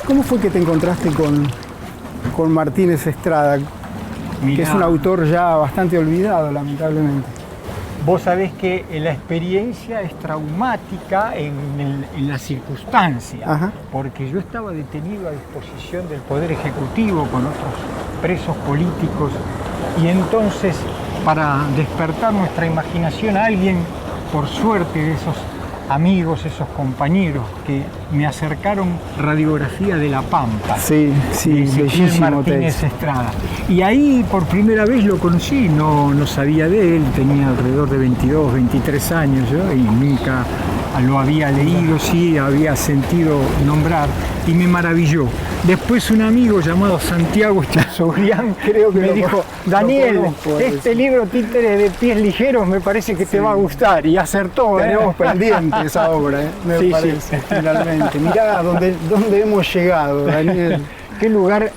¿Cómo fue que te encontraste con Martínez Estrada, Mirá, que es un autor ya bastante olvidado, lamentablemente? vos sabés que la experiencia es traumática en la circunstancia, Ajá. porque yo estaba detenido a disposición del Poder Ejecutivo con otros presos políticos, y entonces, para despertar nuestra imaginación, alguien, por suerte, de esos amigos, esos compañeros que me acercaron radiografía de La Pampa, Sí, sí, de Ezequiel bellísimo Martínez texto. Estrada. Y ahí por primera vez lo conocí, no sabía de él, tenía alrededor de 22, 23 años yo, y nunca lo había leído, sí, había sentido nombrar, y me maravilló. Después un amigo llamado Santiago Chazobrián Creo que me lo dijo, lo Daniel, conozco, este ese. libro Títeres de Pies Ligeros me parece que te va a gustar, y acertó. Tenemos pendiente esa obra, me Sí, parece, sí. finalmente. Mirá dónde hemos llegado, Daniel. Qué lugar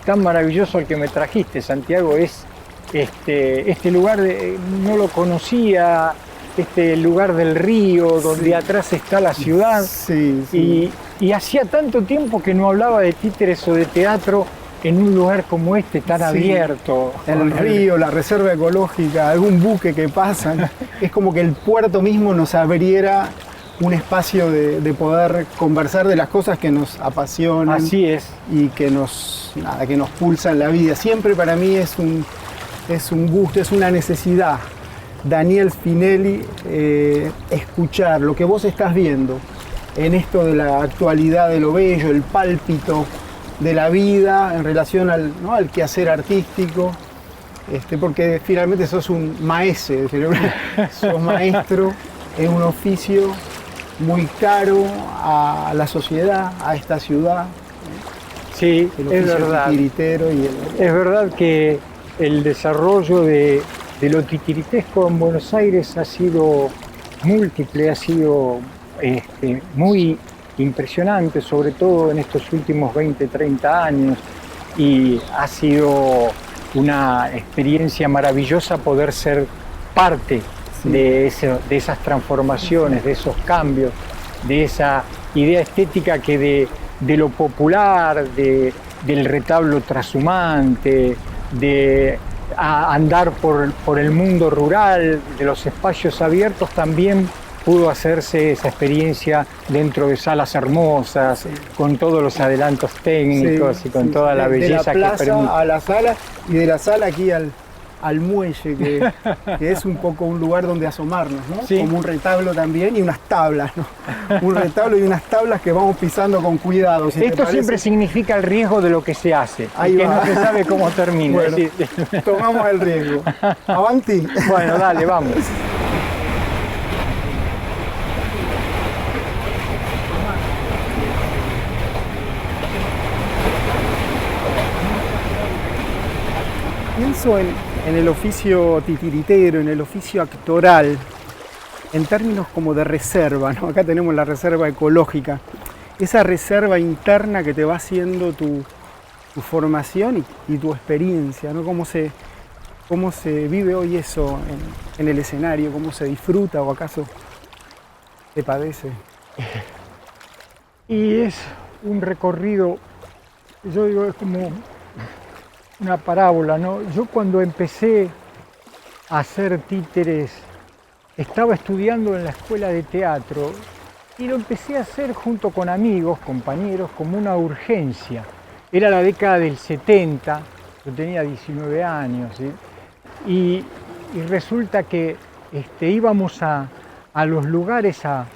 tan maravilloso al que me trajiste, Santiago. Es este lugar, no lo conocía, este lugar del río, donde Sí. atrás está la ciudad. Sí, sí. Y hacía tanto tiempo que no hablaba de títeres o de teatro en un lugar como este, tan Sí. abierto. El río, la reserva ecológica, algún buque que pasa, es como que el puerto mismo nos abriera un espacio de poder conversar de las cosas que nos apasionan. Así es. Y que que nos pulsan la vida. Siempre para mí es un gusto, es una necesidad, Daniel Finelli, escuchar lo que vos estás viendo en esto de la actualidad de lo bello, el pálpito de la vida en relación al quehacer artístico, porque finalmente sos un maese, sos maestro, es un oficio muy caro a la sociedad, a esta ciudad. Sí, El es oficio verdad. titiritero y Es verdad que el desarrollo de lo titiritesco en Buenos Aires ha sido múltiple, ha sido muy impresionante, sobre todo en estos últimos 20, 30 años, y ha sido una experiencia maravillosa poder ser parte de esas transformaciones, de esos cambios, de esa idea estética que de lo popular, del retablo trashumante, de andar por el mundo rural, de los espacios abiertos, también pudo hacerse esa experiencia dentro de salas hermosas, con todos los adelantos técnicos y con toda la belleza de la plaza que permite. a la sala, y de la sala aquí al muelle, que es un poco un lugar donde asomarnos, ¿no? Sí. Como un retablo también y unas tablas, ¿no? Un retablo y unas tablas que vamos pisando con cuidado. Si Esto siempre significa el riesgo de lo que se hace, Ahí y que va. no se sabe cómo termina. Bueno, Sí. tomamos el riesgo. Avanti. Bueno, dale, vamos. Pienso en el oficio titiritero, en el oficio actoral, en términos como de reserva, ¿no? Acá tenemos la reserva ecológica, esa reserva interna que te va haciendo tu formación y tu experiencia, ¿no? Cómo se vive hoy eso en el escenario, cómo se disfruta o acaso se padece. Y es un recorrido, yo digo, es como una parábola, ¿no? Yo cuando empecé a hacer títeres, estaba estudiando en la escuela de teatro y lo empecé a hacer junto con amigos, compañeros, como una urgencia. Era la década del 70, yo tenía 19 años, ¿sí? Y resulta que íbamos a los lugares a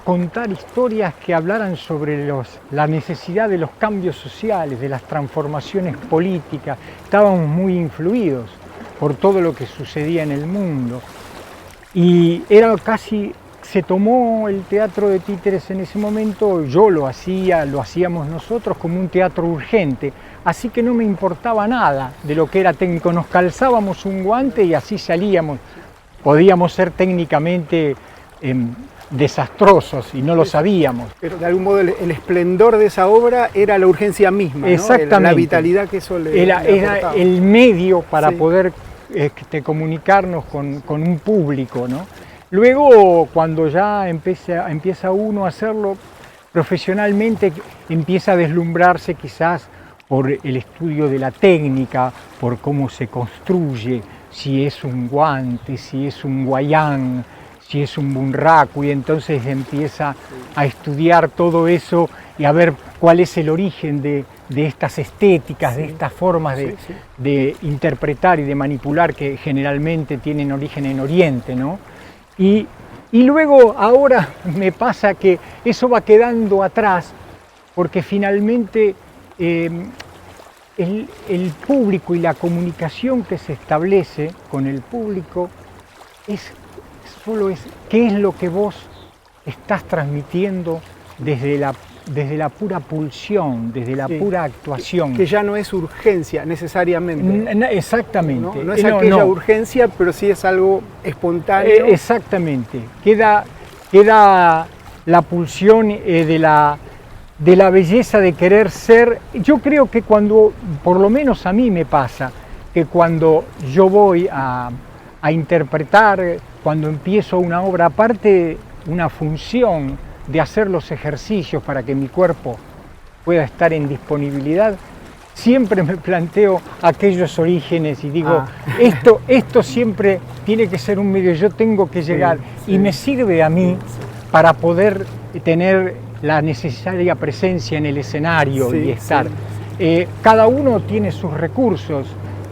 contar historias que hablaran sobre la necesidad de los cambios sociales, de las transformaciones políticas. Estábamos muy influidos por todo lo que sucedía en el mundo. Y era casi, se tomó el teatro de títeres en ese momento, yo lo hacíamos nosotros como un teatro urgente. Así que no me importaba nada de lo que era técnico, nos calzábamos un guante y así salíamos. Podíamos ser técnicamente desastrosos y no lo sabíamos. Pero de algún modo el esplendor de esa obra era la urgencia misma, ¿no? Exactamente. La vitalidad que eso le Era aportaba. el medio para Sí. poder comunicarnos con un público, ¿no? Luego, cuando ya empieza uno a hacerlo, profesionalmente empieza a deslumbrarse quizás por el estudio de la técnica, por cómo se construye, si es un guante, si es un guayán, si es un bunraku, y entonces empieza a estudiar todo eso y a ver cuál es el origen de estas estéticas, de estas formas de interpretar y de manipular que generalmente tienen origen en Oriente, ¿no? Y luego ahora me pasa que eso va quedando atrás porque finalmente el público y la comunicación que se establece con el público solo es qué es lo que vos estás transmitiendo desde la pura pulsión, desde la pura actuación. Que ya no es urgencia necesariamente. Exactamente. No es aquella urgencia, pero sí es algo espontáneo. Exactamente. Queda la pulsión de la belleza de querer ser. Yo creo que cuando, por lo menos a mí me pasa, que cuando yo voy a interpretar, cuando empiezo una obra, aparte una función de hacer los ejercicios para que mi cuerpo pueda estar en disponibilidad, siempre me planteo aquellos orígenes y digo, esto siempre tiene que ser un medio, yo tengo que llegar, y me sirve a mí para poder tener la necesaria presencia en el escenario y estar. Cada uno tiene sus recursos.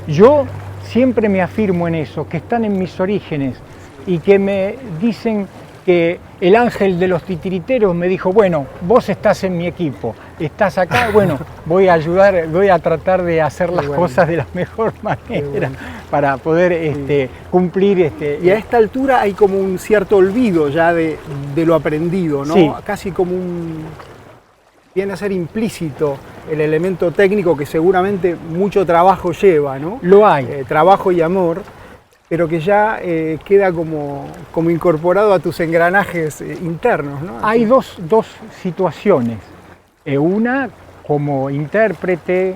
Yo siempre me afirmo en eso, que están en mis orígenes y que me dicen que el ángel de los titiriteros me dijo, bueno, vos estás en mi equipo, estás acá, bueno, voy a ayudar, voy a tratar de hacer las cosas de la mejor manera para poder cumplir. Y a esta altura hay como un cierto olvido ya de lo aprendido, ¿no? Sí. Casi como viene a ser implícito el elemento técnico que seguramente mucho trabajo lleva, ¿no? Lo hay. Trabajo y amor, pero que ya queda como incorporado a tus engranajes internos, ¿no? Hay dos situaciones. Una como intérprete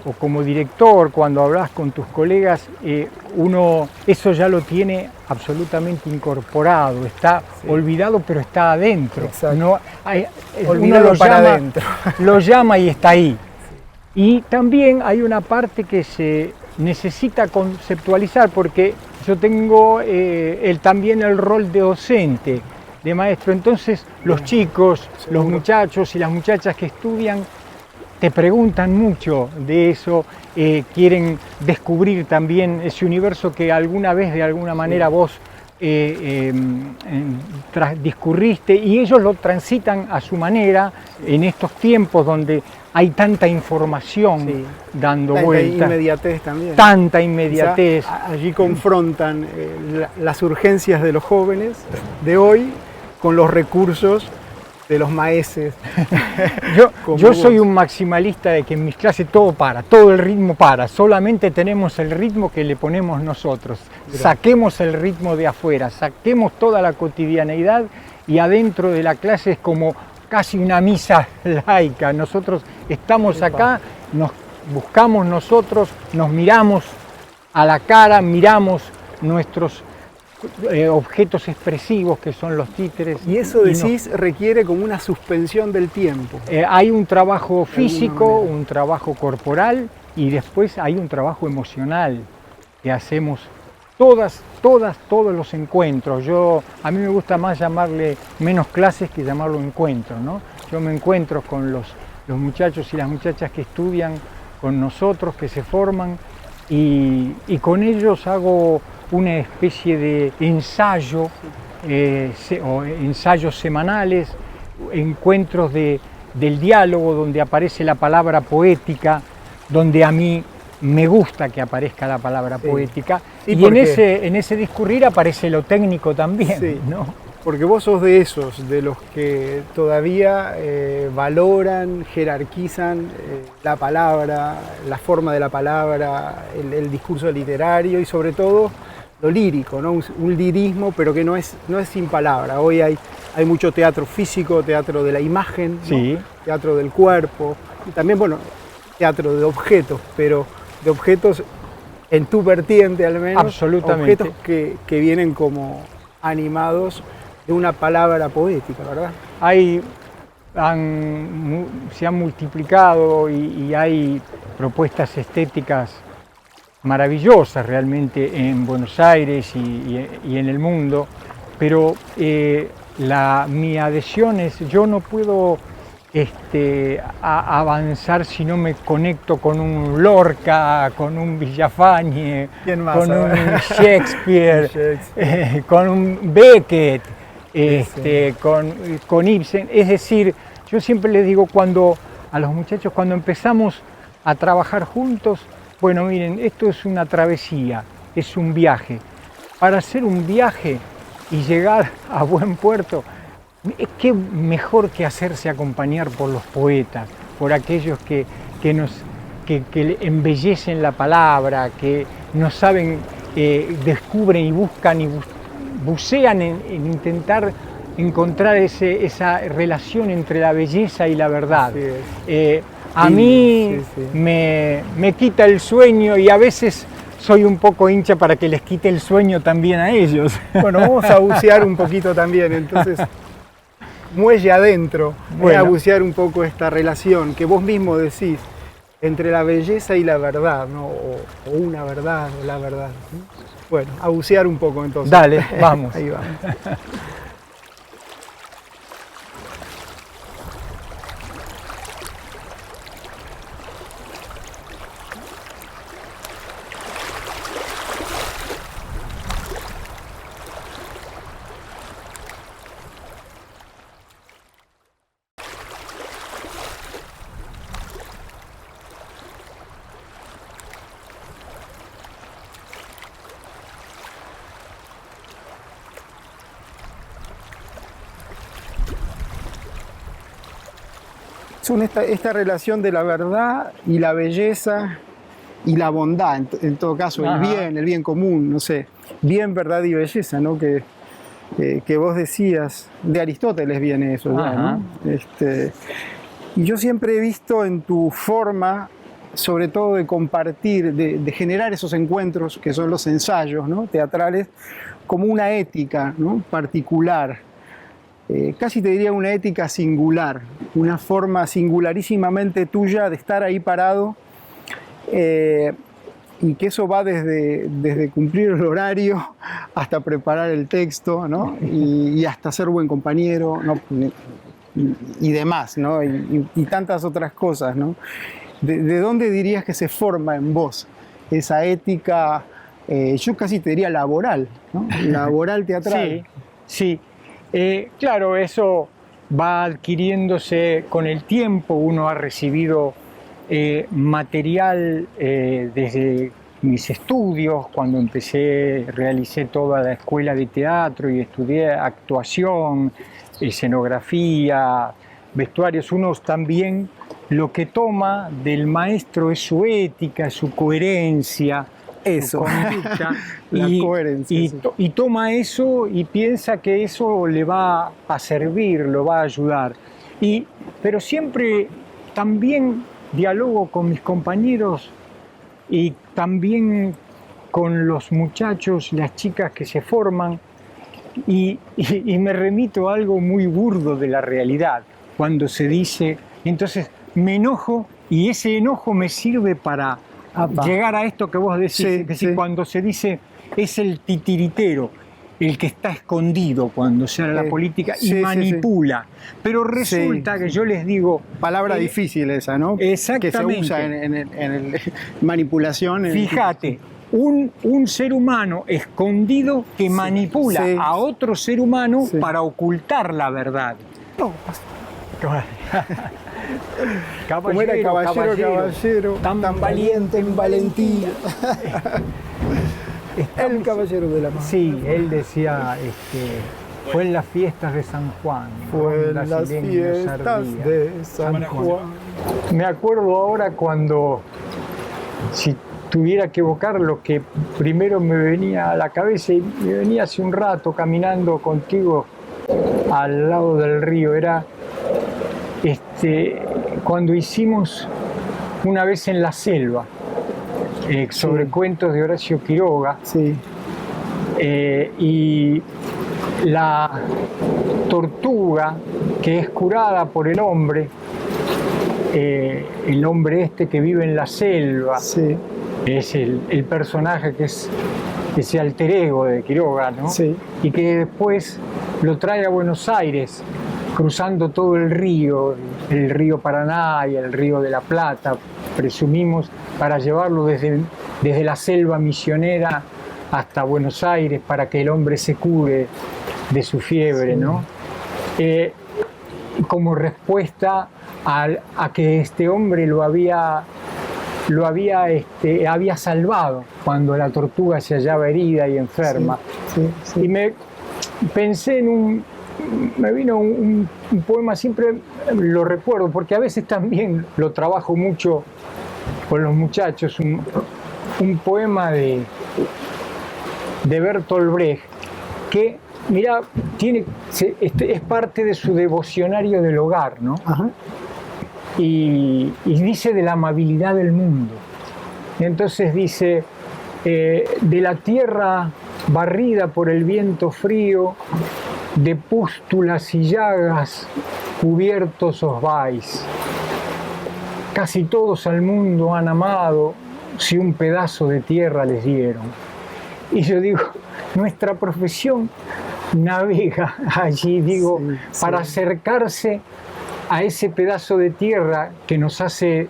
o como director, cuando hablas con tus colegas, uno eso ya lo tiene absolutamente incorporado, está olvidado pero está adentro. No, olvidado para adentro. Lo llama y está ahí. Y también hay una parte que se necesita conceptualizar porque yo tengo también el rol de docente, de maestro. Entonces los chicos, los muchachos y las muchachas que estudian te preguntan mucho de eso, quieren descubrir también ese universo que alguna vez de alguna manera vos discurriste, y ellos lo transitan a su manera en estos tiempos donde hay tanta información dando vueltas. Tanta inmediatez también. Tanta inmediatez. Quizá allí confrontan las urgencias de los jóvenes de hoy con los recursos de los maestros. Yo soy un maximalista de que en mis clases todo para, todo el ritmo para, solamente tenemos el ritmo que le ponemos nosotros. Saquemos el ritmo de afuera, saquemos toda la cotidianeidad y adentro de la clase es como casi una misa laica. Nosotros estamos acá, nos buscamos nosotros, nos miramos a la cara, miramos nuestros objetos expresivos que son los títeres. Y eso decís requiere como una suspensión del tiempo. Hay un trabajo físico, un trabajo corporal y después hay un trabajo emocional que hacemos todos los encuentros. A mí me gusta más llamarle menos clases que llamarlo encuentros, ¿no? Yo me encuentro con los muchachos y las muchachas que estudian con nosotros, que se forman, y con ellos hago una especie de ensayo o ensayos semanales, encuentros del diálogo donde aparece la palabra poética, donde a mí me gusta que aparezca la palabra poética, y en ese discurrir aparece lo técnico también, ¿no? Porque vos sos de esos, de los que todavía valoran, jerarquizan la palabra, la forma de la palabra, el discurso literario y sobre todo lo lírico, ¿no? Un lirismo, pero que no es sin palabra. Hoy hay mucho teatro físico, teatro de la imagen, ¿no? Teatro del cuerpo, y también, bueno, teatro de objetos, pero de objetos en tu vertiente al menos. Absolutamente. Objetos que vienen como animados de una palabra poética, ¿verdad? Hay se han multiplicado y hay propuestas estéticas maravillosas realmente en Buenos Aires y en el mundo, pero mi adhesión es, yo no puedo avanzar si no me conecto con un Lorca, con un Villafañe, con un Shakespeare, con un Beckett, con Ibsen. Es decir, yo siempre les digo a los muchachos, cuando empezamos a trabajar juntos, bueno, miren, esto es una travesía, es un viaje. Para hacer un viaje y llegar a buen puerto, qué mejor que hacerse acompañar por los poetas, por aquellos que embellecen la palabra, que nos saben, descubren y buscan y bucean en intentar encontrar esa relación entre la belleza y la verdad. A mí me quita el sueño y a veces soy un poco hincha para que les quite el sueño también a ellos. Bueno, vamos a bucear un poquito también, entonces, muelle adentro, a bucear un poco esta relación que vos mismo decís entre la belleza y la verdad, ¿no? O una verdad, o la verdad, ¿no? Bueno, a bucear un poco entonces. Dale, vamos. Ahí vamos. Son esta relación de la verdad y la belleza y la bondad, en todo caso, el bien común, no sé, bien, verdad y belleza, ¿no? Que vos decías, de Aristóteles viene eso, ya, ¿no? Y yo siempre he visto en tu forma, sobre todo de compartir, de generar esos encuentros que son los ensayos, ¿no? Teatrales, como una ética, ¿no? Particular. Casi te diría una ética singular, una forma singularísimamente tuya de estar ahí parado, y que eso va desde cumplir el horario hasta preparar el texto, ¿no? y hasta ser buen compañero, ¿no? Y demás, ¿no? Y tantas otras cosas, ¿no? ¿De dónde dirías que se forma en vos esa ética, yo casi te diría laboral, ¿no? Laboral teatral? Sí. Claro, eso va adquiriéndose con el tiempo. Uno ha recibido material desde mis estudios. Cuando realicé toda la escuela de teatro y estudié actuación, escenografía, vestuarios. Uno también lo que toma del maestro es su ética, su coherencia, su conducta, y toma eso y piensa que eso le va a servir, lo va a ayudar. Pero siempre también dialogo con mis compañeros y también con los muchachos, las chicas que se forman, y me remito a algo muy burdo de la realidad, cuando se dice, entonces me enojo y ese enojo me sirve para llegar a esto que vos decís, cuando se dice es el titiritero, el que está escondido cuando se habla la política y manipula. Pero resulta que yo les digo... Palabra difícil esa, ¿no? Exactamente. Que se usa en manipulación. Fíjate, un ser humano escondido que manipula a otro ser humano para ocultar la verdad. No. Como era caballero, tan valiente en valentía. El caballero de la mano. Sí, él decía, fue en las fiestas de San Juan. Fue en las fiestas de San Juan. Me acuerdo ahora cuando, si tuviera que evocar lo que primero me venía a la cabeza, y me venía hace un rato caminando contigo al lado del río, era cuando hicimos una vez en la selva, sobre cuentos de Horacio Quiroga, y tortuga que es curada por el hombre este que vive en la selva. Sí. Es el personaje que es ese alter ego de Quiroga, ¿no? Sí. Y que después lo trae a Buenos Aires, cruzando todo el río Paraná y el río de la Plata, presumimos, para llevarlo desde la selva misionera hasta Buenos Aires para que el hombre se cure de su fiebre, sí, ¿no? Como respuesta a que este hombre lo había salvado cuando la tortuga se hallaba herida y enferma. Sí, sí, sí. Y pensé me vino un poema, siempre lo recuerdo, porque a veces también lo trabajo mucho con los muchachos, un poema de Bertolt Brecht, que, mirá, es parte de su devocionario del hogar, ¿no? Ajá. Y dice de la amabilidad del mundo. Entonces dice, de la tierra barrida por el viento frío, de pústulas y llagas cubiertos os vais. Casi todos al mundo han amado si un pedazo de tierra les dieron. Y yo digo, nuestra profesión navega allí, digo, sí, para acercarse a ese pedazo de tierra que nos hace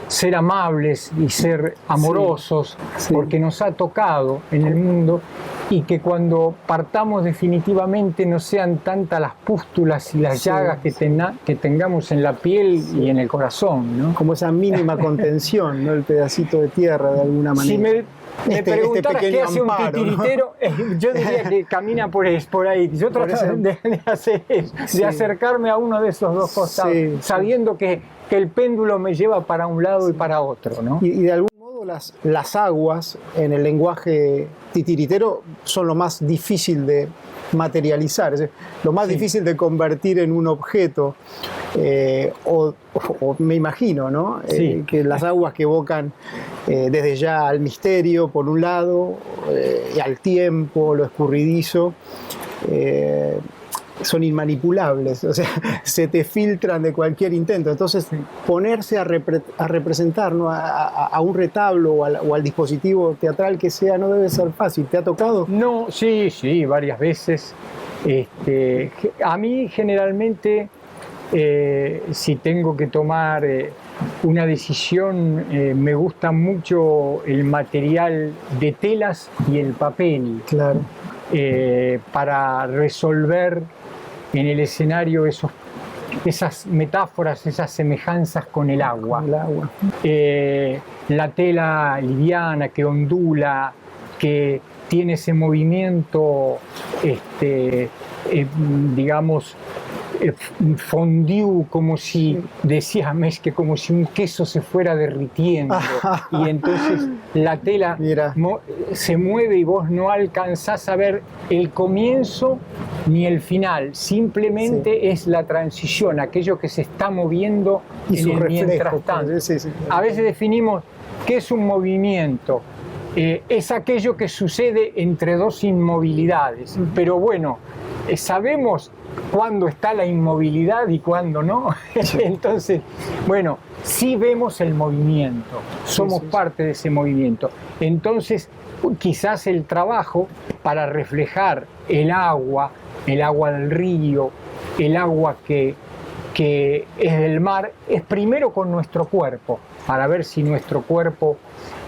ser amables y ser amorosos, sí, sí, porque nos ha tocado en el mundo, y que cuando partamos definitivamente no sean tantas las pústulas y las, sí, llagas que tengamos en la piel, sí, y en el corazón, ¿no? Como esa mínima contención, ¿no? El pedacito de tierra de alguna manera. Si me preguntaras qué hace amparo, un titiritero, ¿no? Yo diría que camina por ahí. Yo trato de hacer eso, sí, de acercarme a uno de esos dos costados, sí, sabiendo que el péndulo me lleva para un lado, sí, y para otro, ¿no? Y de algún modo las aguas en el lenguaje titiritero son lo más difícil de materializar, es decir, lo más, sí, difícil de convertir en un objeto, o me imagino, ¿no? Sí. Que las aguas que evocan desde ya al misterio, por un lado, y al tiempo, lo escurridizo, son inmanipulables, o sea, se te filtran de cualquier intento. Entonces, ponerse a representar, ¿no? a un retablo o al dispositivo teatral que sea, no debe ser fácil. ¿Te ha tocado? No, sí, varias veces. A mí generalmente, si tengo que tomar una decisión, me gusta mucho el material de telas y el papel. Claro. Para resolver en el escenario esas metáforas, esas semejanzas con el agua. La tela liviana que ondula, que tiene ese movimiento, digamos, fondue, como si, decía Meschke, como si un queso se fuera derritiendo, y entonces la tela se mueve y vos no alcanzás a ver el comienzo ni el final, simplemente, sí, es la transición, aquello que se está moviendo y su reflejo, mientras tanto. Sí. A veces definimos qué es un movimiento. Es aquello que sucede entre dos inmovilidades, pero bueno, sabemos cuándo está la inmovilidad y cuándo no. Entonces, bueno, sí vemos el movimiento, somos parte de ese movimiento. Entonces, quizás el trabajo para reflejar el agua del río, el agua que es del mar, es primero con nuestro cuerpo, para ver si nuestro cuerpo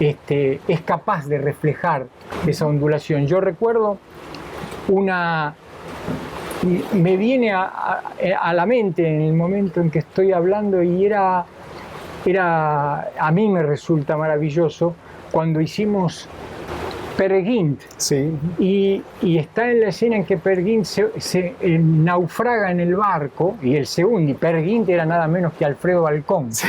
es capaz de reflejar esa ondulación. Yo recuerdo me viene a la mente en el momento en que estoy hablando, y a mí me resulta maravilloso cuando hicimos Peer Gynt, sí, y está en la escena en que Peer Gynt se naufraga en el barco, y el segundo, y Peer Gynt era nada menos que Alfredo Alcón, sí.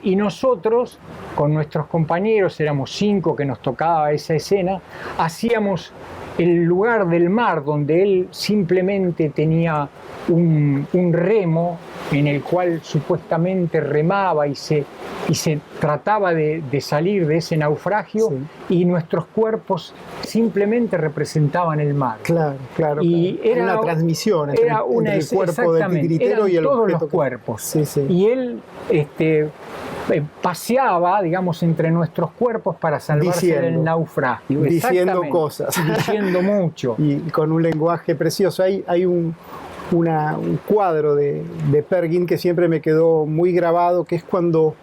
Y nosotros, con nuestros compañeros, éramos 5 que nos tocaba esa escena, hacíamos el lugar del mar donde él simplemente tenía un remo en el cual supuestamente remaba y se trataba de salir de ese naufragio, sí. Y nuestros cuerpos simplemente representaban el mar. Claro, claro. Y claro. Era una transmisión entre el cuerpo del titiritero y el todos objeto los cuerpos. Sí, sí. Y él paseaba, digamos, entre nuestros cuerpos para salvarse del naufragio. Diciendo cosas. Diciendo mucho. Y con un lenguaje precioso. Hay un cuadro de Peer Gynt que siempre me quedó muy grabado, que es cuando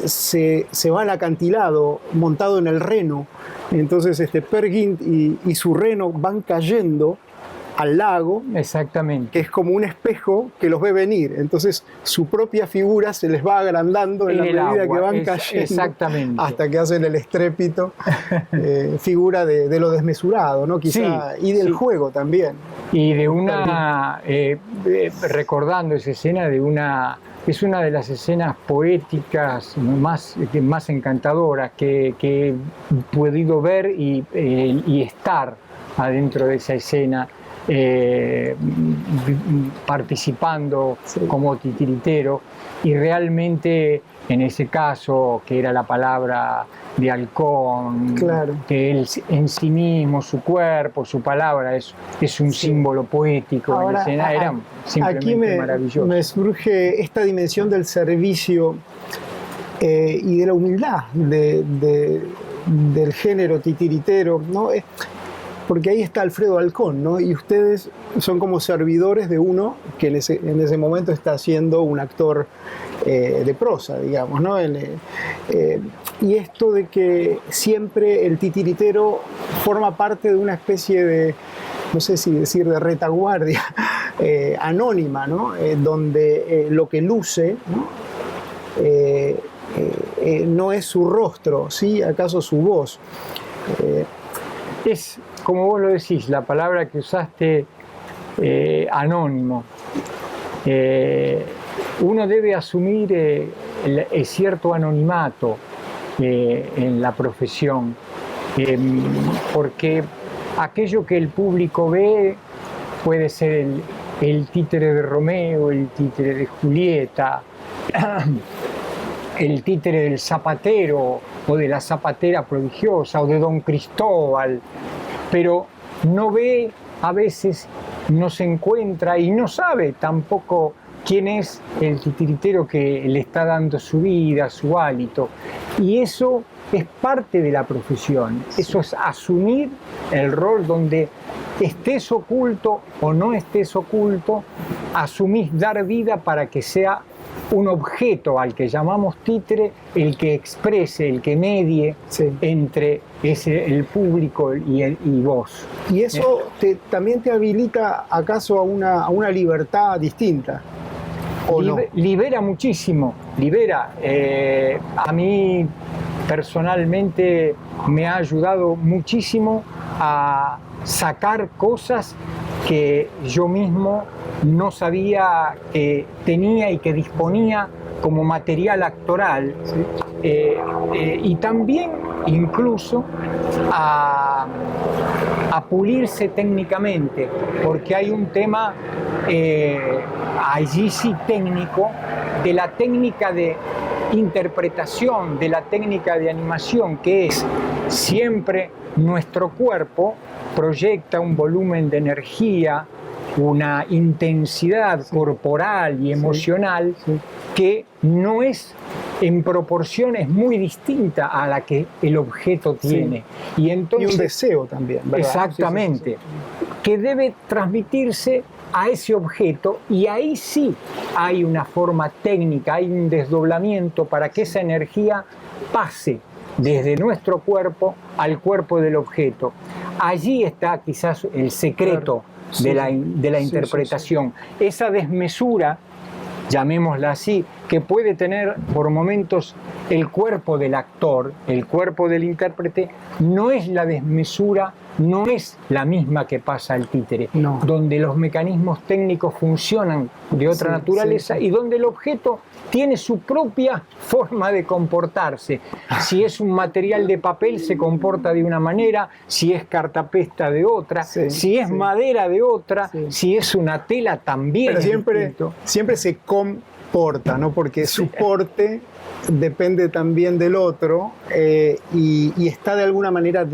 se va al acantilado montado en el reno. Entonces Peer Gynt y su reno van cayendo al lago. Exactamente. Que es como un espejo que los ve venir. Entonces su propia figura se les va agrandando en la medida que van cayendo. Exactamente. Hasta que hacen el estrépito. Figura de lo desmesurado, ¿no? Quizá, sí, y del juego también. Y de una, recordando esa escena, es una de las escenas poéticas más encantadoras que he podido ver y estar adentro de esa escena. Participando, sí, como titiritero, y realmente en ese caso, que era la palabra de halcón, claro, que él en sí mismo, su cuerpo, su palabra es un, sí, símbolo poético. Ahora, en la escena era simplemente maravilloso. Me surge esta dimensión del servicio y de la humildad del género titiritero, ¿no? Porque ahí está Alfredo Halcón, ¿no? Y ustedes son como servidores de uno que en ese momento está siendo un actor de prosa, digamos, ¿no? Y esto de que siempre el titiritero forma parte de una especie de, no sé si decir de retaguardia anónima, ¿no? Donde lo que luce, ¿no? No es su rostro, ¿sí? ¿Acaso su voz? Es, como vos lo decís, la palabra que usaste, anónimo. Uno debe asumir el cierto anonimato en la profesión, porque aquello que el público ve puede ser el títere de Romeo, el títere de Julieta, el títere del zapatero o de la zapatera prodigiosa o de Don Cristóbal, pero no ve, a veces no se encuentra y no sabe tampoco quién es el titiritero que le está dando su vida, su hálito. Y eso es parte de la profesión, eso es asumir el rol donde estés oculto o no estés oculto, asumís dar vida para que sea un objeto al que llamamos títere, el que exprese, el que medie, sí, entre el público y vos. ¿Y eso también te habilita acaso a una libertad distinta? ¿O no? Libera muchísimo, libera. A mí personalmente me ha ayudado muchísimo a sacar cosas que yo mismo no sabía que tenía y que disponía como material actoral, ¿sí? Y también incluso a pulirse técnicamente, porque hay un tema allí sí técnico, de la técnica de interpretación, de la técnica de animación, que es siempre nuestro cuerpo proyecta un volumen de energía, una intensidad corporal y emocional, sí, sí, que no es en proporciones muy distinta a la que el objeto tiene. Sí. Y entonces, y un deseo también, ¿verdad? Exactamente, sí, sí, sí, que debe transmitirse a ese objeto, y ahí sí hay una forma técnica, hay un desdoblamiento para que esa energía pase desde nuestro cuerpo al cuerpo del objeto. Allí está quizás el secreto, claro, de la interpretación. Sí, sí, sí. Esa desmesura, llamémosla así, que puede tener por momentos el cuerpo del actor, el cuerpo del intérprete, no es la desmesura, no es la misma que pasa al títere, no, donde los mecanismos técnicos funcionan de otra, sí, naturaleza, sí, sí, y donde el objeto tiene su propia forma de comportarse. Si es un material de papel se comporta de una manera, si es cartapesta de otra, si es madera de otra, si es una tela también. Pero siempre se comporta, ¿no? Porque su porte depende también del otro y está de alguna manera,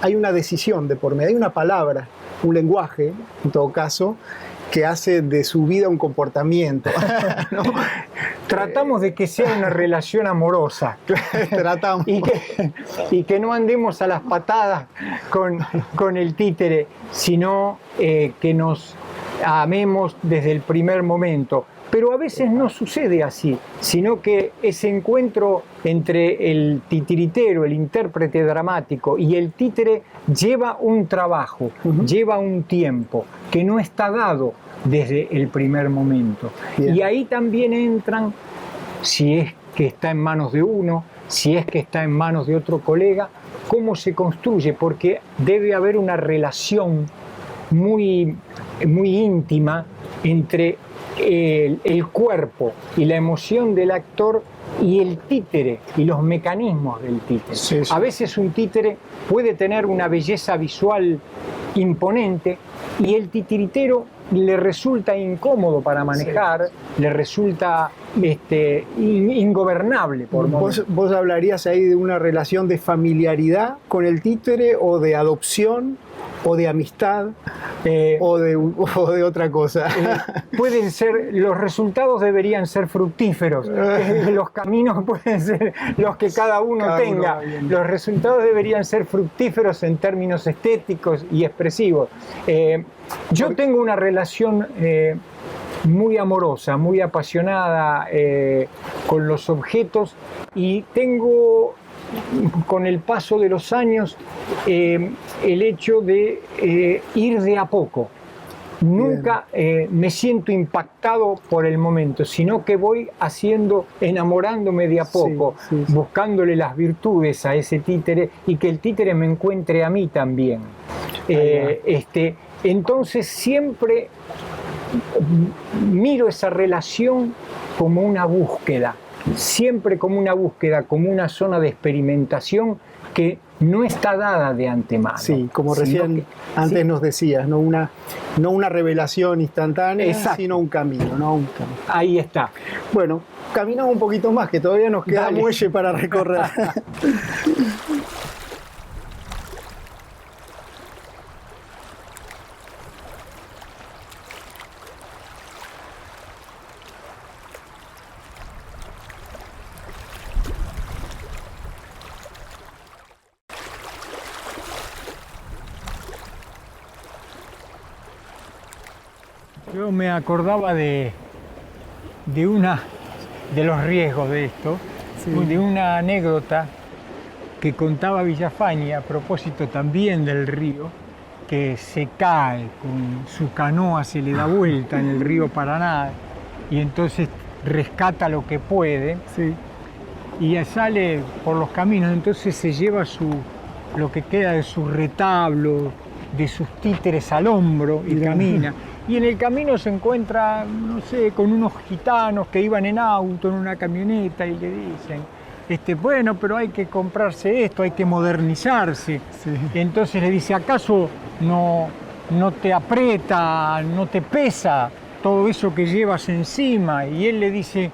hay una decisión de por medio, hay una palabra, un lenguaje, en todo caso, que hace de su vida un comportamiento, ¿no? Tratamos de que sea una relación amorosa. Tratamos. Y que no andemos a las patadas con el títere, sino que nos amemos desde el primer momento. Pero a veces no sucede así, sino que ese encuentro entre el titiritero, el intérprete dramático y el títere lleva un trabajo, lleva un tiempo que no está dado desde el primer momento. Bien. Y ahí también entran, si es que está en manos de uno, si es que está en manos de otro colega, cómo se construye, porque debe haber una relación muy, muy íntima entre el cuerpo y la emoción del actor y el títere y los mecanismos del títere. Sí. A veces un títere puede tener una belleza visual imponente y el titiritero le resulta incómodo para manejar, le resulta ingobernable por momentos. ¿Vos hablarías ahí de una relación de familiaridad con el títere o de adopción o de amistad o de otra cosa? Pueden ser, los resultados deberían ser fructíferos, los caminos pueden ser los que cada uno tenga, los resultados deberían ser fructíferos en términos estéticos y expresivos. Yo tengo una relación muy amorosa, muy apasionada con los objetos y tengo, con el paso de los años, el hecho de ir de a poco. Nunca me siento impactado por el momento, sino que voy enamorándome de a poco, buscándole las virtudes a ese títere y que el títere me encuentre a mí también. Entonces siempre miro esa relación como una búsqueda, siempre como una búsqueda, como una zona de experimentación que no está dada de antemano. Sí, como recién antes nos decías, no una revelación instantánea, sino un camino, ¿no? Un camino. Ahí está. Bueno, caminamos un poquito más, que todavía nos queda muelle para recorrer. Yo me acordaba de los riesgos de esto, de una anécdota que contaba Villafañe a propósito también del río, que se cae con su canoa, se le da vuelta en el río Paraná y entonces rescata lo que puede y sale por los caminos, entonces se lleva lo que queda de su retablo, de sus títeres al hombro y camina. Y en el camino se encuentra, no sé, con unos gitanos que iban en auto, en una camioneta, y le dicen, bueno, pero hay que comprarse esto, hay que modernizarse. Entonces le dice, ¿acaso no te aprieta, no te pesa todo eso que llevas encima? Y él le dice,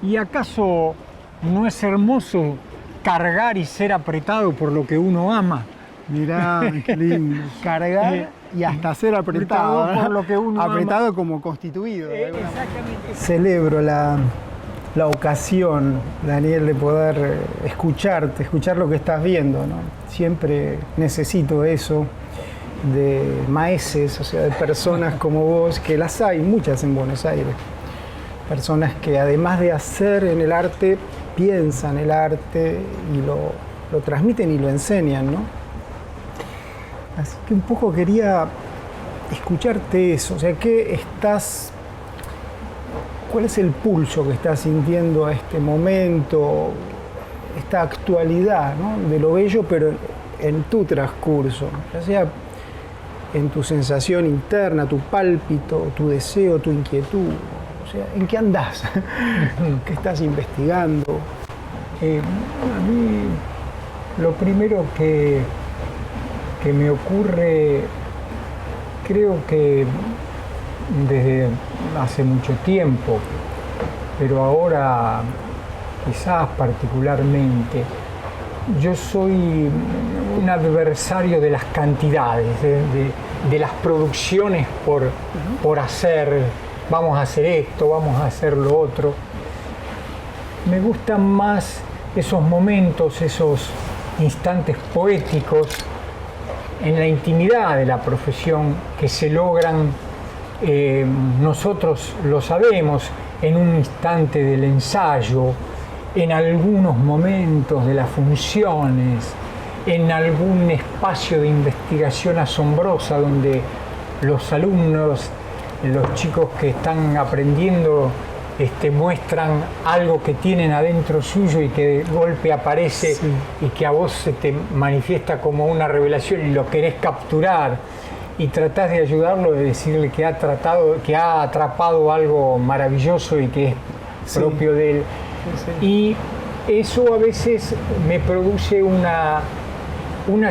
¿y acaso no es hermoso cargar y ser apretado por lo que uno ama? Mirá, qué lindo. Cargar y hasta ser apretado, por lo que uno apretado ama. Como constituido. Exactamente. Celebro la ocasión, Daniel, de poder escuchar lo que estás viendo, ¿no? Siempre necesito eso de maeses, o sea, de personas como vos, que las hay muchas en Buenos Aires. Personas que además de hacer en el arte, piensan el arte y lo transmiten y lo enseñan, ¿no? Así que un poco quería escucharte eso, o sea, ¿cuál es el pulso que estás sintiendo a este momento, esta actualidad, ¿no? De lo bello, pero en tu transcurso, ya sea en tu sensación interna, tu pálpito, tu deseo, tu inquietud, o sea, ¿en qué andás? ¿Qué estás investigando? A mí lo primero que me ocurre, creo que desde hace mucho tiempo, pero ahora quizás particularmente, yo soy un adversario de las cantidades, de las producciones por hacer, vamos a hacer esto, vamos a hacer lo otro. Me gustan más esos momentos, esos instantes poéticos en la intimidad de la profesión que se logran, nosotros lo sabemos, en un instante del ensayo, en algunos momentos de las funciones, en algún espacio de investigación asombrosa donde los alumnos, los chicos que están aprendiendo, muestran algo que tienen adentro suyo y que de golpe aparece, sí, y que a vos se te manifiesta como una revelación y lo querés capturar y tratás de ayudarlo, de decirle que ha atrapado algo maravilloso y que es, sí, propio de él. Sí. Y eso a veces me produce una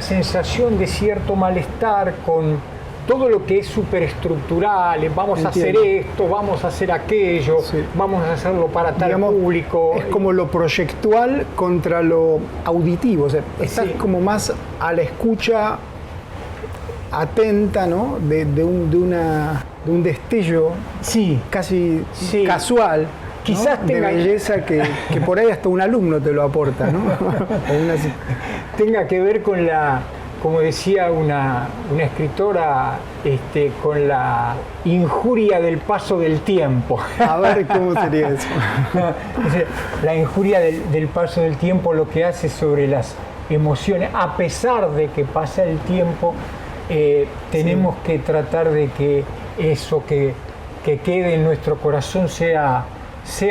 sensación de cierto malestar con todo lo que es superestructural, vamos, entiendo, a hacer esto, vamos a hacer aquello, sí, vamos a hacerlo para tal, digamos, público. Es como lo proyectual contra lo auditivo, o sea, estás, sí, como más a la escucha atenta, ¿no? de un destello, sí, casi, sí, casual, quizás, ¿no?, tenga de belleza que por ahí hasta un alumno te lo aporta, ¿no? Tenga que ver con la, como decía una escritora, con la injuria del paso del tiempo. A ver, ¿cómo sería eso? La injuria del paso del tiempo lo que hace sobre las emociones, a pesar de que pasa el tiempo, tenemos, sí, que tratar de que eso que quede en nuestro corazón sea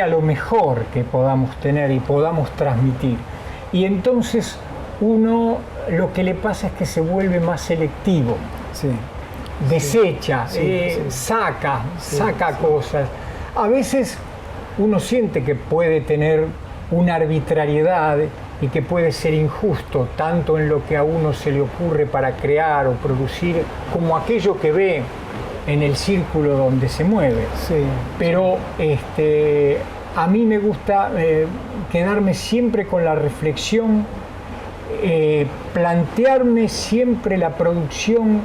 lo mejor que podamos tener y podamos transmitir. Y entonces uno lo que le pasa es que se vuelve más selectivo, sí, desecha, sí, sí, saca sí, cosas. A veces uno siente que puede tener una arbitrariedad y que puede ser injusto, tanto en lo que a uno se le ocurre para crear o producir, como aquello que ve en el círculo donde se mueve. Sí, pero a mí me gusta quedarme siempre con la reflexión, plantearme siempre la producción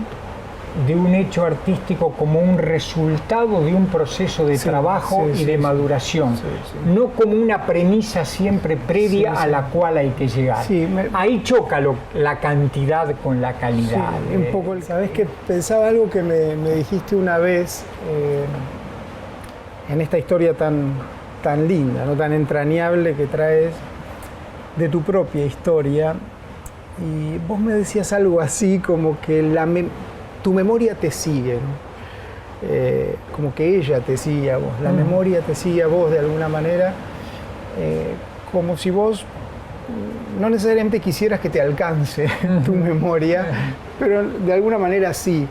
de un hecho artístico como un resultado de un proceso de, sí, trabajo, sí, y de, sí, maduración, sí, sí, no como una premisa siempre previa, sí, a la cual hay que llegar. Sí, ahí choca la cantidad con la calidad. Sí, un poco, ¿sabés qué? Pensaba algo que me dijiste una vez en esta historia tan linda, ¿no?, tan entrañable que traes de tu propia historia, y vos me decías algo así como que tu memoria te sigue, ¿no? Como que ella te sigue a vos, la memoria te sigue a vos de alguna manera, como si vos no necesariamente quisieras que te alcance tu memoria, pero de alguna manera sí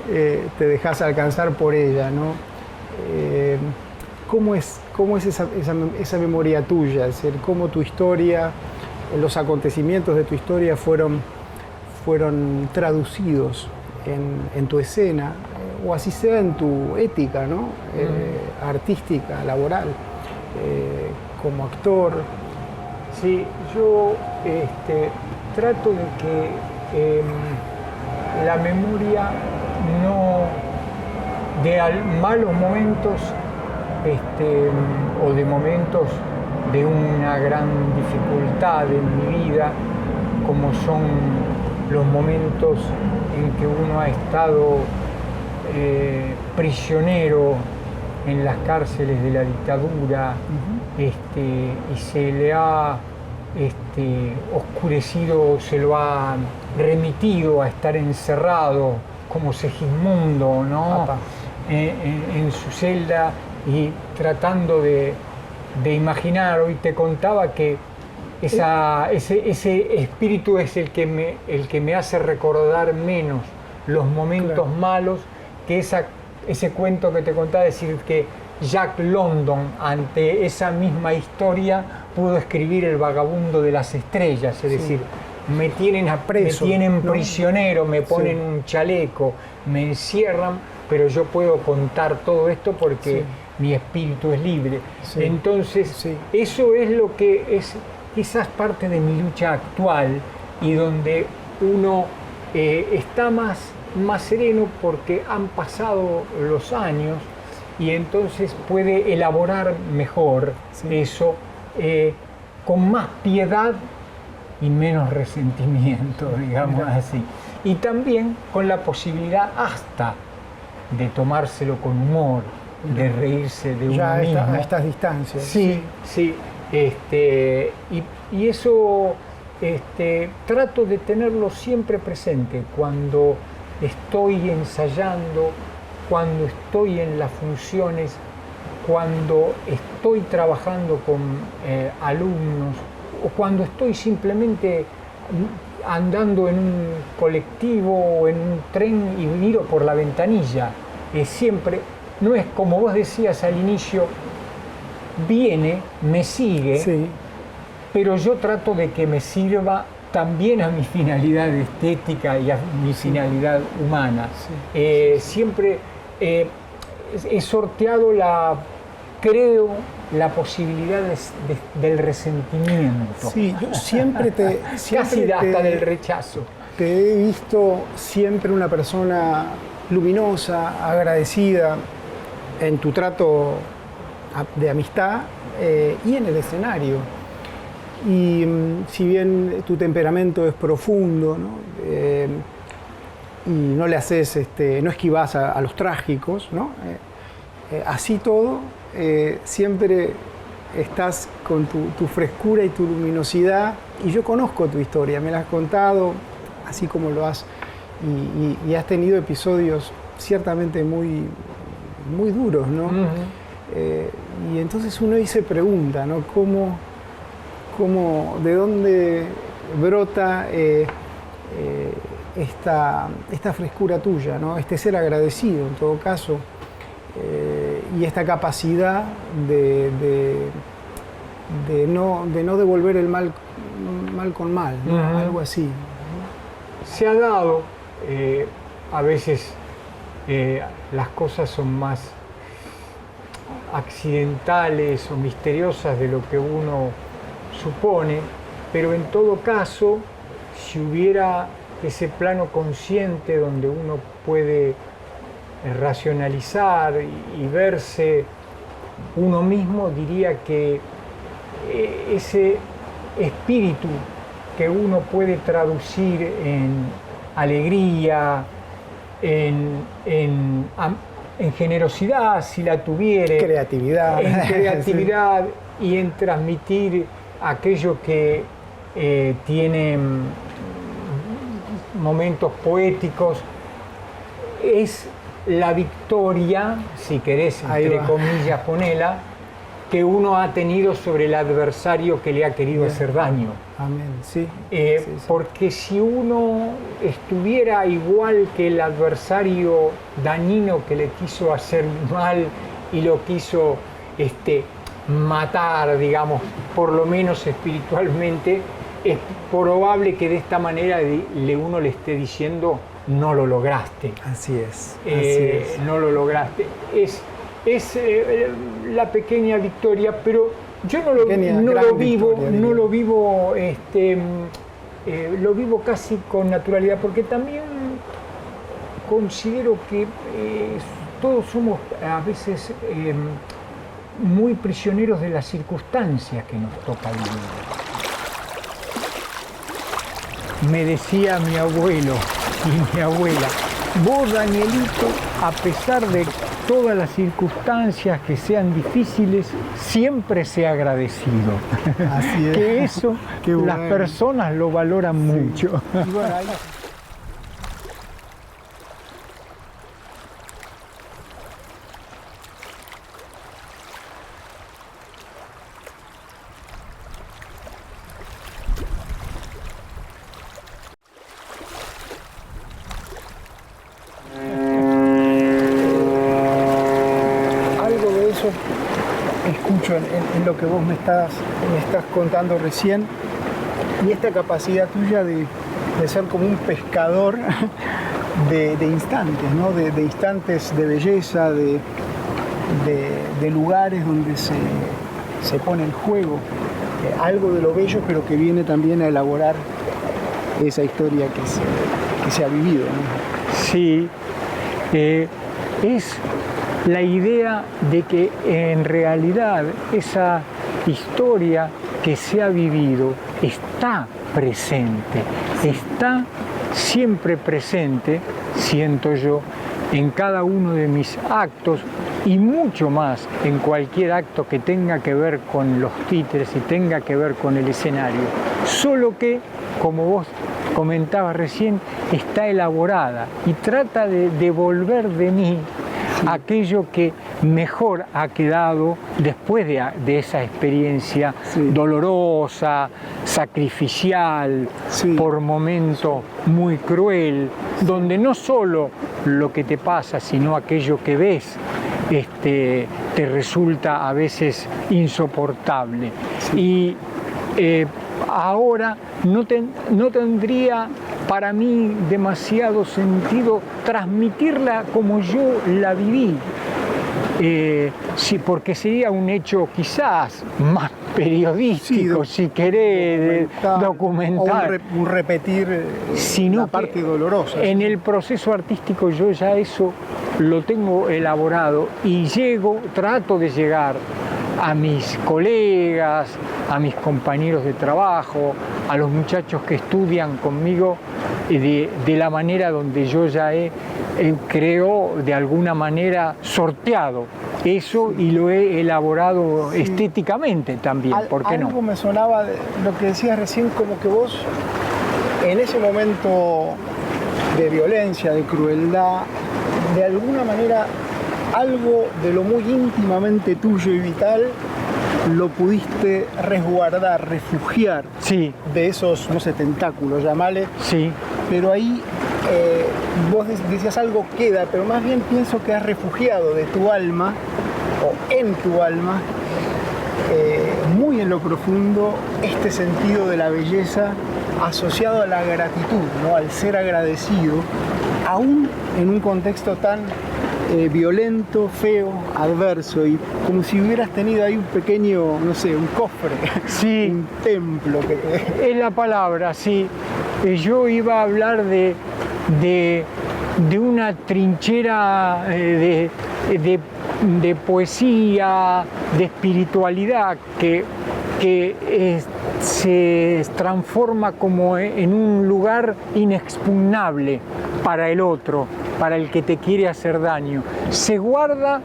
te dejas alcanzar por ella, ¿no? ¿Cómo es esa memoria tuya? Es decir, ¿cómo tu historia, los acontecimientos de tu historia fueron traducidos en tu escena, o así sea en tu ética, ¿no? Artística, laboral, como actor? Sí, yo trato de que la memoria no, de malos momentos o de momentos de una gran dificultad en mi vida, como son los momentos en que uno ha estado prisionero en las cárceles de la dictadura, y se le ha oscurecido, se lo ha remitido a estar encerrado como Segismundo, ¿no? En su celda, y tratando de imaginar. Hoy te contaba que ese espíritu es el que me hace recordar menos los momentos, claro, malos, que ese cuento que te contaba, decir que Jack London, ante esa misma historia, puedo escribir El vagabundo de las estrellas, es decir, me tienen Preso, me tienen ¿no? prisionero, me ponen un chaleco, me encierran, pero yo puedo contar todo esto porque mi espíritu es libre. Sí. Entonces, eso es lo que es quizás parte de mi lucha actual y donde uno está más sereno porque han pasado los años y entonces puede elaborar mejor eso con más piedad y menos resentimiento, digamos así. Y también con la posibilidad hasta de tomárselo con humor, de reírse de uno mismo. A estas distancias. Sí. Y eso trato de tenerlo siempre presente cuando estoy ensayando, cuando estoy en las funciones, cuando estoy trabajando con alumnos o cuando estoy simplemente andando en un colectivo o en un tren y miro por la ventanilla. Siempre, no es como vos decías al inicio, viene, me sigue, pero yo trato de que me sirva también a mi finalidad estética y a mi finalidad humana. Siempre he sorteado creo, la posibilidad del resentimiento. Sí, yo siempre casi hasta del rechazo. Te he visto siempre una persona luminosa, agradecida en tu trato de amistad y en el escenario. Y si bien tu temperamento es profundo, ¿no? Y no le haces, no esquivas a los trágicos, ¿no? Así todo, siempre estás con tu frescura y tu luminosidad, y yo conozco tu historia, me la has contado, así como lo has, y has tenido episodios ciertamente muy, muy duros, ¿no? Y entonces uno ahí se pregunta, ¿no? ¿De dónde brota esta frescura tuya, ¿no? Este ser agradecido, en todo caso, y esta capacidad de no devolver el mal con mal, ¿no? Algo así. Se ha dado, a veces las cosas son más accidentales o misteriosas de lo que uno supone, pero en todo caso, si hubiera ese plano consciente donde uno puede racionalizar y verse uno mismo, diría que ese espíritu que uno puede traducir en alegría, en generosidad, si la tuviere, creatividad, en creatividad y en transmitir aquello que tiene momentos poéticos, es la victoria, si querés, entre comillas, ponela, que uno ha tenido sobre el adversario que le ha querido hacer daño. Amén, sí. Porque si uno estuviera igual que el adversario dañino que le quiso hacer mal y lo quiso matar, digamos, por lo menos espiritualmente, es probable que de esta manera uno le esté diciendo: no lo lograste. Así es. No lo lograste. Es la pequeña victoria, pero yo lo vivo casi con naturalidad, porque también considero que todos somos a veces muy prisioneros de las circunstancias que nos toca vivir. Me decía mi abuelo y mi abuela: vos, Danielito, a pesar de todas las circunstancias que sean difíciles, siempre sea agradecido. Así es. Que eso las personas lo valoran mucho. Y bueno, ahí... escucho en en lo que vos me estás contando recién, y esta capacidad tuya de ser como un pescador de instantes, ¿no? De instantes de belleza, de lugares donde se pone en juego algo de lo bello, pero que viene también a elaborar esa historia que se ha vivido, ¿no? Sí, es la idea de que en realidad esa historia que se ha vivido está presente, está siempre presente, siento yo, en cada uno de mis actos y mucho más en cualquier acto que tenga que ver con los títeres y tenga que ver con el escenario. Solo que, como vos comentabas recién, está elaborada y trata de devolver de mí aquello que mejor ha quedado después de esa experiencia dolorosa, sacrificial, por momentos muy cruel, donde no solo lo que te pasa, sino aquello que ves, te resulta a veces insoportable. Y ahora no tendría para mí demasiado sentido transmitirla como yo la viví, sí, porque sería un hecho quizás más periodístico, si querés, documental. O un repetir la parte dolorosa. En el proceso artístico yo ya eso lo tengo elaborado y trato de llegar a mis colegas, a mis compañeros de trabajo, a los muchachos que estudian conmigo, de la manera donde yo ya creo de alguna manera sorteado eso y lo he elaborado estéticamente también, ¿por qué no? Algo me sonaba de lo que decías recién, como que vos en ese momento de violencia, de crueldad, de alguna manera algo de lo muy íntimamente tuyo y vital lo pudiste resguardar, refugiar de esos, no sé, tentáculos, llamale. Sí. Pero ahí vos decías algo queda, pero más bien pienso que has refugiado de tu alma, o en tu alma, muy en lo profundo, este sentido de la belleza asociado a la gratitud, ¿no? Al ser agradecido, aún en un contexto tan violento, feo, adverso, y como si hubieras tenido ahí un pequeño, no sé, un cofre, un templo. Es la palabra, sí. Yo iba a hablar de una trinchera de poesía, de espiritualidad que se transforma como en un lugar inexpugnable para el otro, para el que te quiere hacer daño. Se guarda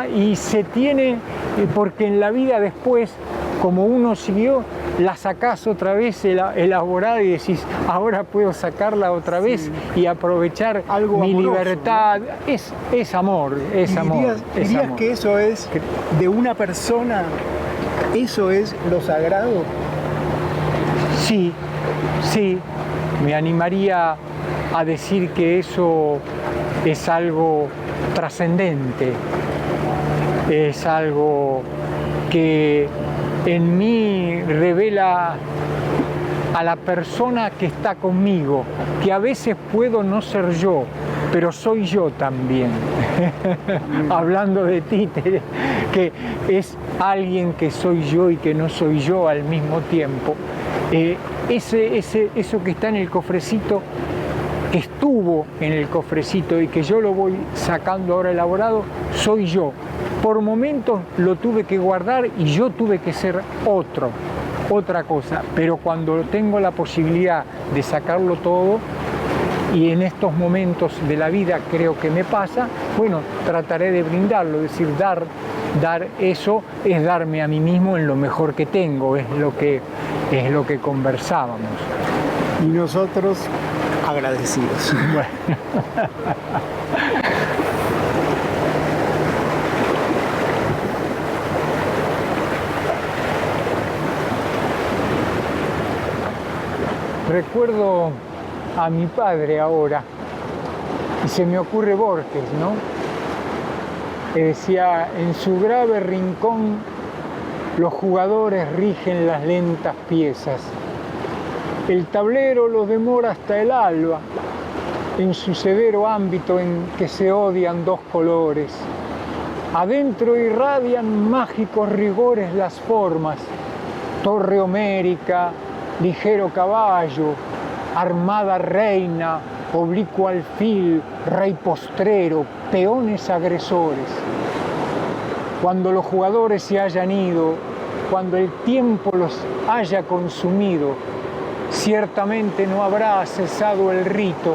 y se tiene, porque en la vida después, como uno siguió, la sacás otra vez elaborada y decís, ahora puedo sacarla otra vez y aprovechar algo mi amoroso, libertad. ¿No? Es amor, es amor. ¿Dirías que eso es de una persona? ¿Eso es lo sagrado? Sí, me animaría a decir que eso es algo trascendente, es algo que en mí revela a la persona que está conmigo, que a veces puedo no ser yo, pero soy yo también. Hablando de títere, que es alguien que soy yo y que no soy yo al mismo tiempo. Eso que está en el cofrecito, que estuvo en el cofrecito y que yo lo voy sacando ahora elaborado, soy yo. Por momentos lo tuve que guardar y yo tuve que ser otra cosa, pero cuando tengo la posibilidad de sacarlo todo, y en estos momentos de la vida creo que me pasa, bueno, trataré de brindarlo, es decir, dar eso es darme a mí mismo en lo mejor que tengo, es lo que conversábamos. Y nosotros agradecidos. Bueno. Recuerdo a mi padre ahora y se me ocurre Borges, ¿no? Que decía, en su grave rincón Los jugadores rigen las lentas piezas. El tablero los demora hasta el alba, en su severo ámbito en que se odian dos colores. Adentro irradian mágicos rigores las formas: torre homérica, ligero caballo, armada reina, oblicuo alfil, rey postrero, peones agresores. Cuando los jugadores se hayan ido, cuando el tiempo los haya consumido, ciertamente no habrá cesado el rito.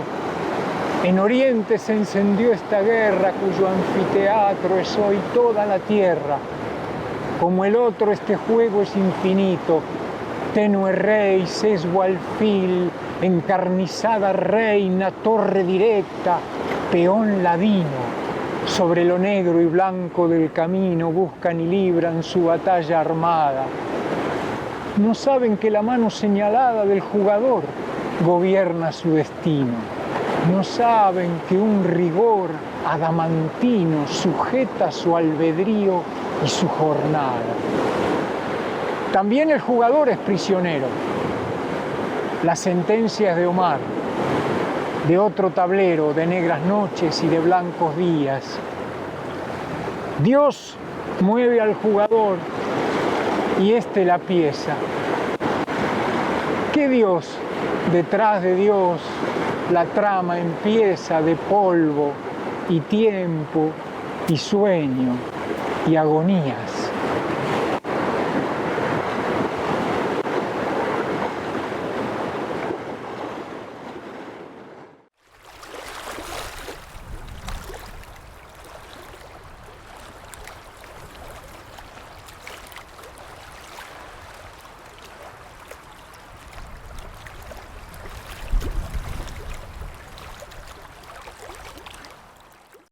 En Oriente se encendió esta guerra cuyo anfiteatro es hoy toda la tierra. Como el otro, este juego es infinito. Tenue rey, sesgo alfil, encarnizada reina, torre directa, peón ladino. Sobre lo negro y blanco del camino buscan y libran su batalla armada. No saben que la mano señalada del jugador gobierna su destino. No saben que un rigor adamantino sujeta su albedrío y su jornada. También el jugador es prisionero. Las sentencias de Omar, de otro tablero, de negras noches y de blancos días. Dios mueve al jugador y éste la pieza. ¿Qué Dios? Detrás de Dios la trama empieza de polvo y tiempo y sueño y agonías.